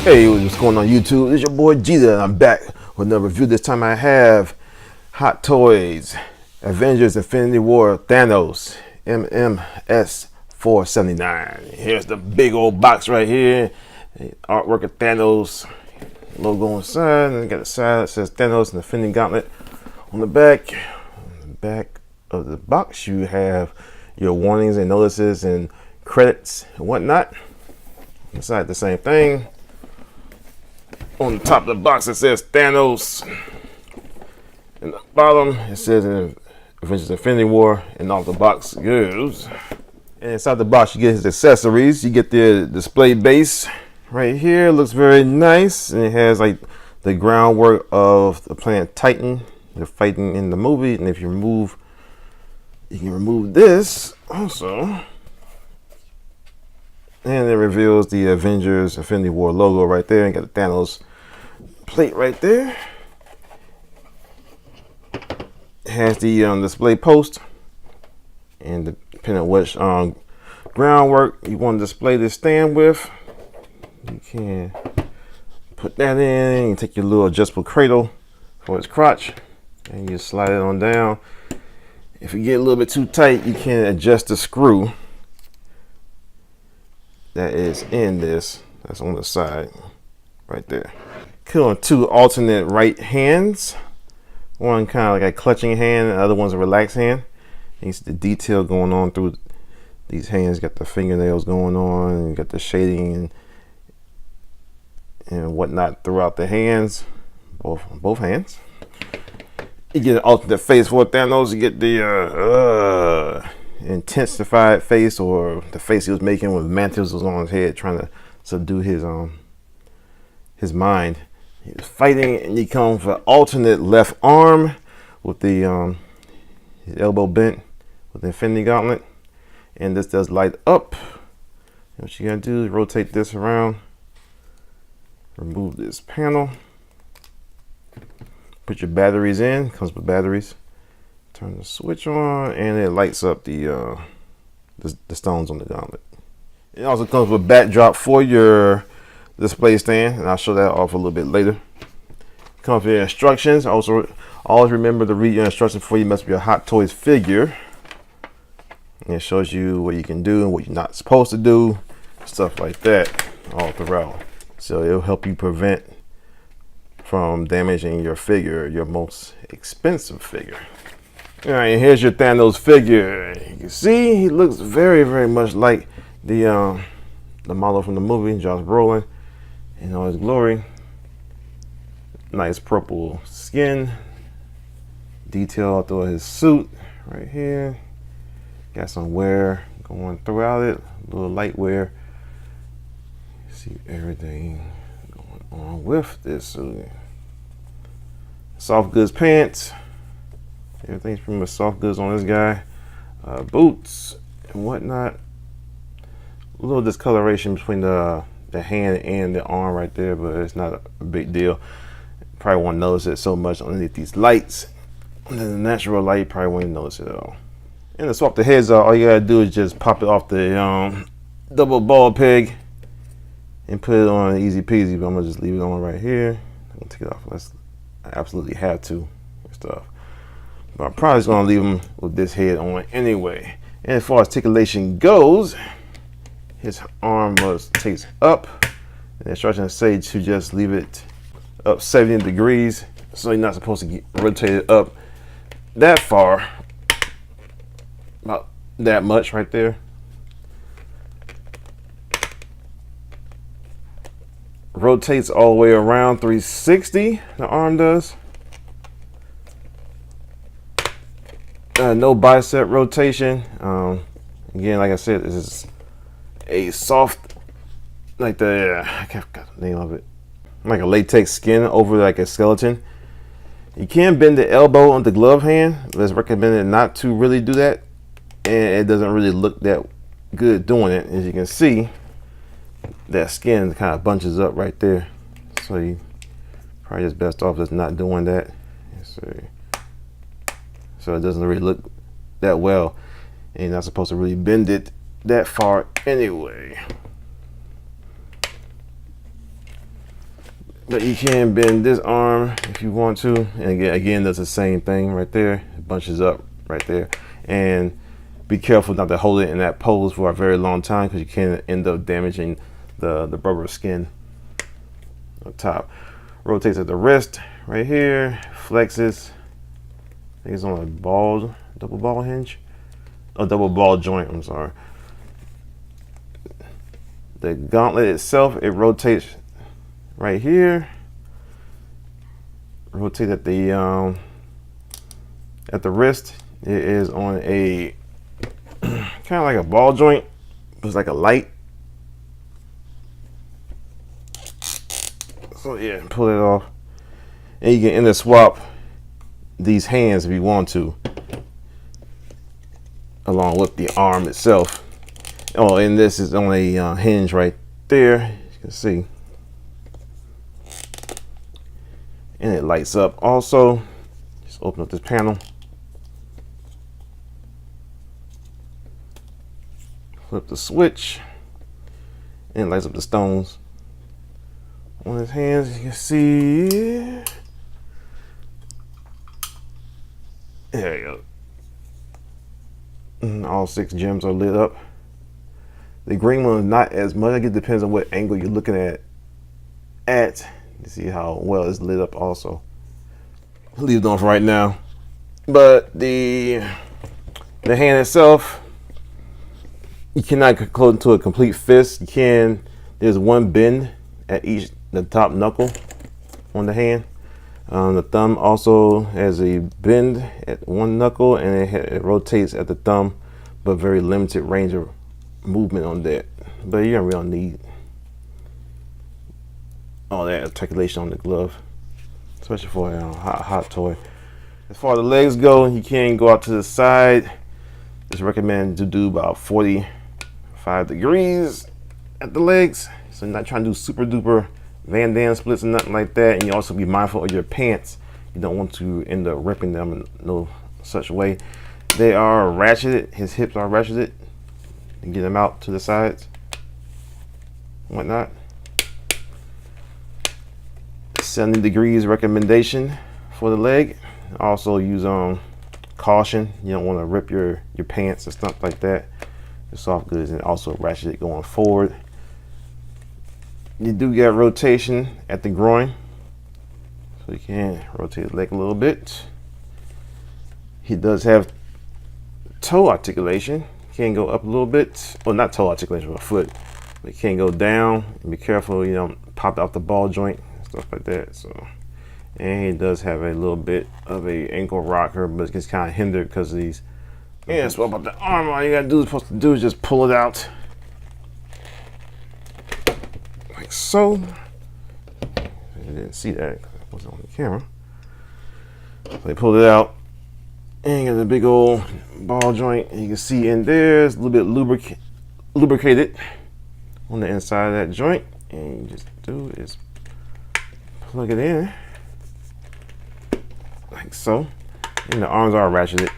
Hey, what's going on YouTube? It's your boy Jeter, and I'm back with another review. This time I have Hot Toys Avengers Infinity War Thanos MMS 479. Here's the big old box right here. Artwork of Thanos, logo on the side, and got the side that says Thanos and the Infinity Gauntlet on the back. On the back of the box, you have your warnings and notices and credits and whatnot. Inside the same thing. On the top of the box it says Thanos. In the bottom it says Avengers Infinity War, and off the box goes. And inside the box you get his accessories. You get the display base right here. Looks very nice, and it has like the groundwork of the planet Titan. They're fighting in the movie, and if you can remove this also. And it reveals the Avengers Infinity War logo right there, and got the Thanos plate right there. It has the display post, and depending on which groundwork you want to display this stand with, you can put that in. You take your little adjustable cradle for its crotch, and you slide it on down. If you get a little bit too tight, you can adjust the screw that is in this. That's on the side right there. Cool. Two alternate right hands. One kind of like a clutching hand, and the other one's a relaxed hand. You see the detail going on through these hands. Got the fingernails going on, and you got the shading and whatnot throughout the hands, both hands. You get an alternate face for Thanos. You get the intensified face, or the face he was making when Mantis was on his head trying to subdue his mind. He was fighting, and you come for alternate left arm with the his elbow bent with the Infinity Gauntlet, and this does light up. And what you gotta do is rotate this around, remove this panel, put your batteries in. Comes with batteries. Turn the switch on, and it lights up the stones on the gauntlet. It also comes with a backdrop for your display stand, and I'll show that off a little bit later. It comes with instructions. Also, always remember to read your instructions before you mess with your Hot Toys figure. And it shows you what you can do and what you're not supposed to do, stuff like that, all throughout. So it'll help you prevent from damaging your figure, your most expensive figure. All right, and here's your Thanos figure. You can see he looks very, very much like the model from the movie, Josh Brolin, in all his glory. Nice purple skin, detail through his suit right here. Got some wear going throughout it, a little light wear. See everything going on with this suit. Soft goods pants. Everything's pretty much soft goods on this guy. Boots and whatnot. A little discoloration between the hand and the arm right there, but it's not a big deal. Probably won't notice it so much underneath these lights. Under the natural light, you probably won't notice it at all. And to swap the heads out, all you gotta do is just pop it off the double ball peg and put it on easy peasy. But I'm gonna just leave it on right here. I'm gonna take it off unless I absolutely have to and stuff. But I'm probably just gonna leave them with this head on anyway. And as far as articulation goes, his arm takes up. And the instructions say to just leave it up 70 degrees. So you're not supposed to rotate it up that far. About that much right there. Rotates all the way around 360, the arm does. No bicep rotation. Again, like I said, this is a soft, like I can't forget the name of it, like a latex skin over like a skeleton. You can bend the elbow on the glove hand, but it's recommended not to really do that, and it doesn't really look that good doing it. As you can see, that skin kind of bunches up right there, so you probably just best off just not doing that. So it doesn't really look that well, and you're not supposed to really bend it that far anyway. But you can bend this arm if you want to, and again does the same thing right there. It bunches up right there, and be careful not to hold it in that pose for a very long time because you can end up damaging the rubber skin up top. Rotates at the wrist right here, flexes. I think it's on a double ball hinge, a double ball joint. I'm sorry. The gauntlet itself, it rotates right here. Rotate at the wrist. It is on a kind of like a ball joint. It's like a light. So yeah, pull it off, and you can enter swap these hands if you want to, along with the arm itself. Oh, and this is on a hinge right there. You can see. And it lights up also. Just open up this panel. Flip the switch. And it lights up the stones on his hands. You can see. There you go. And all 6 gems are lit up. The green one is not as much. I guess it depends on what angle you're looking at. You see how well it's lit up also. I'll leave it on for right now. But the hand itself, you cannot close into a complete fist. You can. There's one bend at the top knuckle on the hand. The thumb also has a bend at one knuckle, and it rotates at the thumb, but very limited range of movement on that. But you don't really need all that articulation on the glove, especially for a hot toy. As far as the legs go, you can go out to the side. It's recommended to do about 45 degrees at the legs, so you're not trying to do super duper Van Damme splits or nothing like that. And you also be mindful of your pants. You don't want to end up ripping them in no such way. They are ratcheted. His hips are ratcheted. And get them out to the sides, whatnot. 70 degrees recommendation for the leg. Also use caution. You don't want to rip your pants or stuff like that. The soft goods, and also ratchet it going forward. You do get rotation at the groin, so you can rotate the leg a little bit. He does have toe articulation. Can go up a little bit, well, not toe articulation, but foot. But you can go down. Be careful, you don't pop out the ball joint and stuff like that. So, and he does have a little bit of a ankle rocker, but it gets kind of hindered because of these. And swap up the arm. All you gotta do is just pull it out like so. You didn't see that because it wasn't on the camera. So they pulled it out. And you got a big old ball joint, and you can see in there it's a little bit lubricated on the inside of that joint. And you just do is plug it in like so. And the arms are ratcheted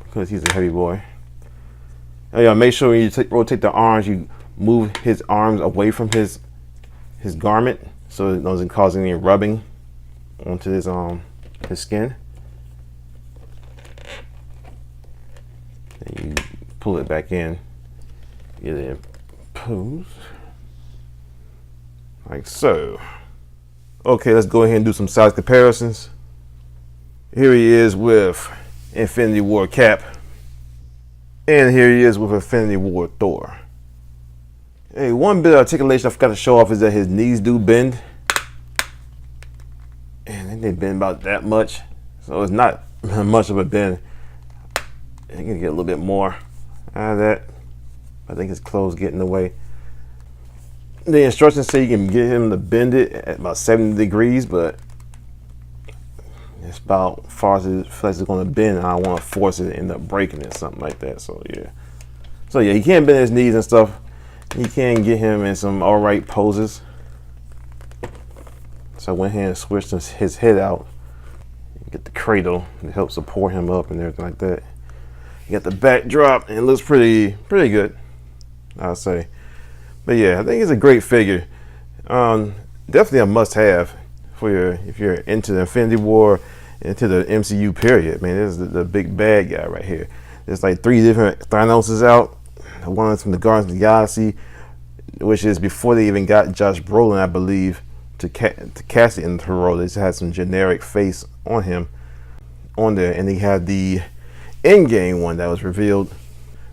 because he's a heavy boy. Oh yeah, make sure when you rotate the arms, you move his arms away from his garment so it doesn't cause any rubbing onto his skin. And you pull it back in, get it in pose, like so. Okay, let's go ahead and do some size comparisons. Here he is with Infinity War Cap, and here he is with Infinity War Thor. Hey, one bit of articulation I forgot to show off is that his knees do bend, and they bend about that much, so it's not much of a bend. You can get a little bit more out of that. I think his clothes get in the way. The instructions say you can get him to bend it at about 70 degrees, but it's about far as it feels it's going to bend, and I don't want to force it to end up breaking it, something like that. So yeah, he can't bend his knees and stuff. You can get him in some alright poses. So I went ahead and switched his head out. Get the cradle to help support him up and everything like that. You got the backdrop, and it looks pretty good, I'll say. But yeah, I think it's a great figure. Definitely a must-have for your if you're into the Infinity War, into the MCU period. Man, this is the big bad guy right here. There's like 3 different Thanoses out. One is from the Guardians of the Galaxy, which is before they even got Josh Brolin, I believe, to cast it into the role. They just had some generic face on him on there, and they had the Endgame one that was revealed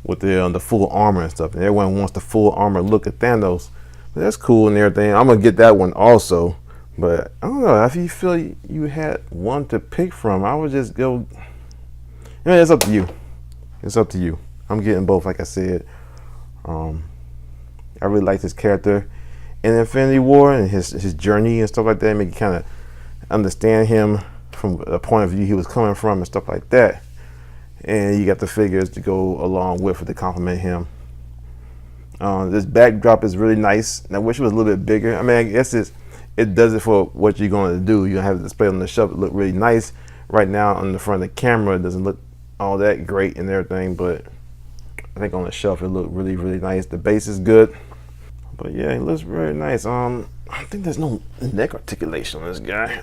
with the full armor and stuff. And everyone wants the full armor look at Thanos. But that's cool and everything. I'm gonna get that one also. But I don't know if you feel you had one to pick from. I would just go. I mean, it's up to you. It's up to you. I'm getting both, like I said. I really like his character in Infinity War and his journey and stuff like that. Make you kind of understand him from the point of view he was coming from and stuff like that. And you got the figures to go along with it to complement him. This backdrop is really nice. And I wish it was a little bit bigger. I mean, I guess it does it for what you're going to do. You have it displayed on the shelf. It look really nice. Right now on the front of the camera, it doesn't look all that great and everything, but I think on the shelf it looked really, really nice. The base is good. But yeah, it looks very nice. I think there's no neck articulation on this guy.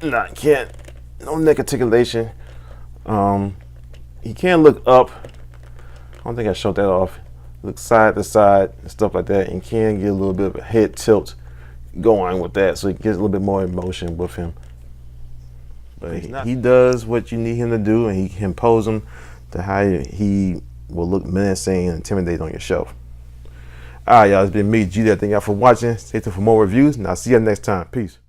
Nah, can't. No neck articulation. He can look up. I don't think I showed that off. Look side to side and stuff like that, and can get a little bit of a head tilt going with that, so it gets a little bit more emotion with him. But he does what you need him to do, and he can pose him to how he will look menacing and intimidate on your shelf. All right, y'all, it's been me, G. Thank y'all for watching. Stay tuned for more reviews, and I'll see you next time. Peace.